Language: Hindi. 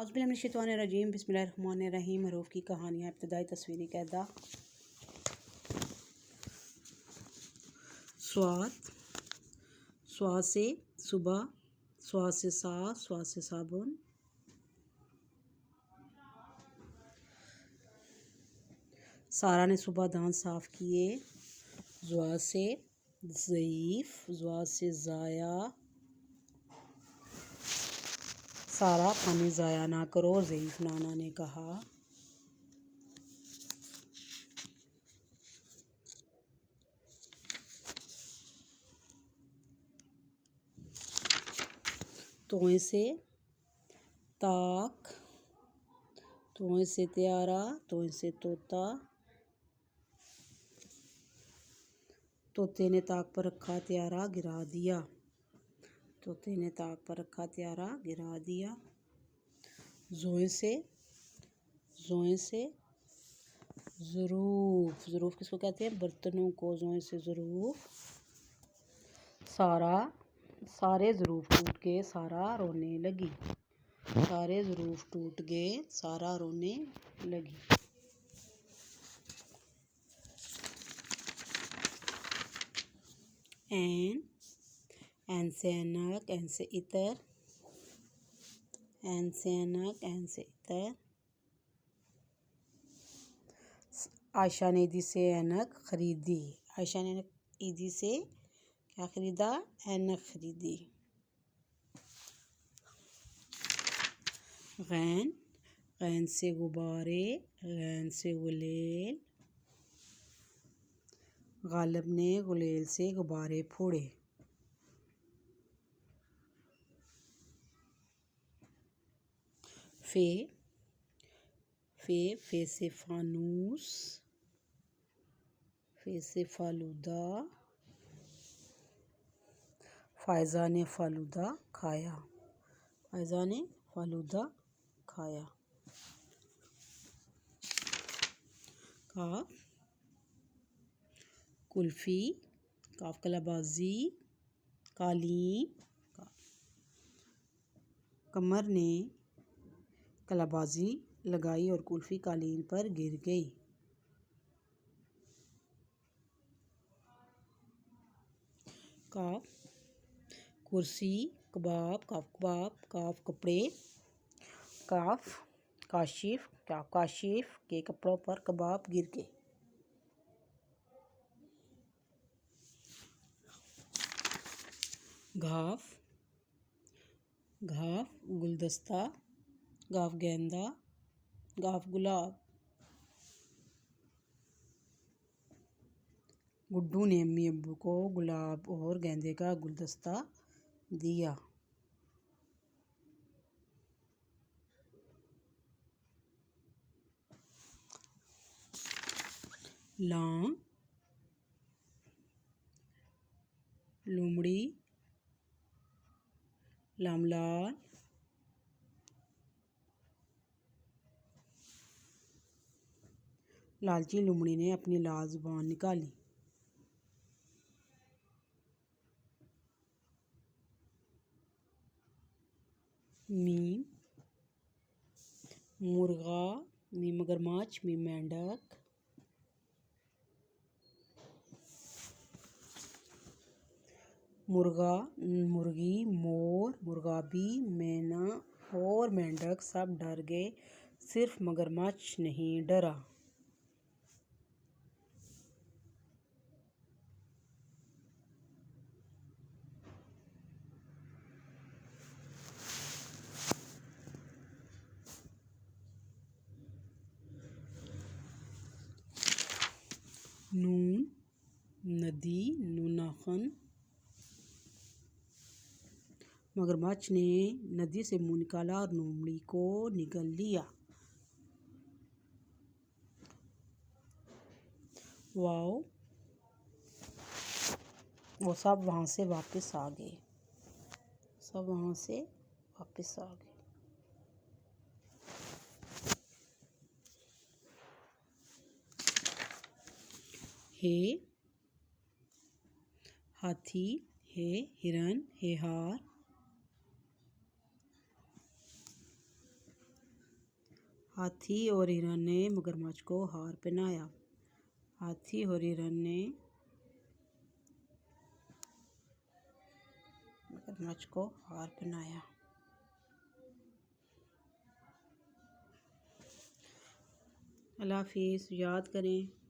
औज़ुबिल्लाहिमिनश्शैतानिर्रजीम बिस्मिल्लाहिर्रहमानिर्रहीम। हरूफ की कहानियाँ। इब्तदाई तस्वीरी कैदा। स्वाद, स्वाद से सुबह, स्वाद से साफ, स्वाद से साबुन। सारा ने सुबह दांत साफ किए। ज़्वाद से ज़ईफ़, ज़्वाद से ज़ाया। सारा पानी ज़ाया ना करो, ज़ईफ़ नाना ने कहा। तोए से ताक, तोए से त्यारा, तोए से तोता। तोते ने ताक पर रखा त्यारा गिरा दिया। तोते ने ताक पर रखा त्यारा गिरा दिया। ज़ोए से ज़रूफ, ज़रूफ किसको कहते हैं? बर्तनों को। ज़ोए से ज़रूफ। सारे ज़रूफ टूट गए, सारा रोने लगी। सारे ज़रूफ टूट गए, सारा रोने लगी। ऐन से ऐनक, ऐन से इतर। ऐन से ऐनक, ऐन से इतर। आयशा ने ईदी से ऐनक खरीदी। आयशा ने ईदी से क्या खरीदा? ऐनक खरीदी। गैन से गुब्बारे, गैन से गुलेल। गालिब ने गुलेल से गुब्बारे फोड़े। फे से फानूस, फे से फालूदा। फायजा ने फालूदा खाया। फायजा ने फालूदा खाया। काफ कुल्फ़ी, काफ कलाबाजी, कालीन। कमर ने कलाबाजी लगाई और कुल्फ़ी कालीन पर गिर गई। काफ कुर्सी, कबाब, काफ कबाब, काफ कपड़े। काफ काशिफ, काशिफ के कपड़ों पर कबाब गिर गए। घाफ गुलदस्ता, गाफ गेंदा, गाफ गुलाब। गुड्डू ने अम्मी अब्बू को गुलाब और गेंदे का गुलदस्ता दिया। लाम लोमड़ी, लामलाल। लालची लोमड़ी ने अपनी लाल जुबान निकाली। मीम मुर्गा, मीम मगरमच्छ, मीम मेंढक। मुर्गा, मुर्गी, मोर, मुर्गाबी, मैना और मेंढक सब डर गए, सिर्फ मगरमच्छ नहीं डरा। नून नदी, नून नाखन। मगरमच्छ ने नदी से मुंह निकाला और लोमड़ी को निगल लिया। वाओ, वो सब वहाँ से वापस आ गए। सब वहाँ से वापस आ गए। हे हाथी, हे हिरन, हे हार। हाथी और हिरन ने मगरमच्छ को हार पहनाया। हाथी और हिरन ने मगरमच्छ को हार पहनाया। अल्लाह हाफिज़। याद करें।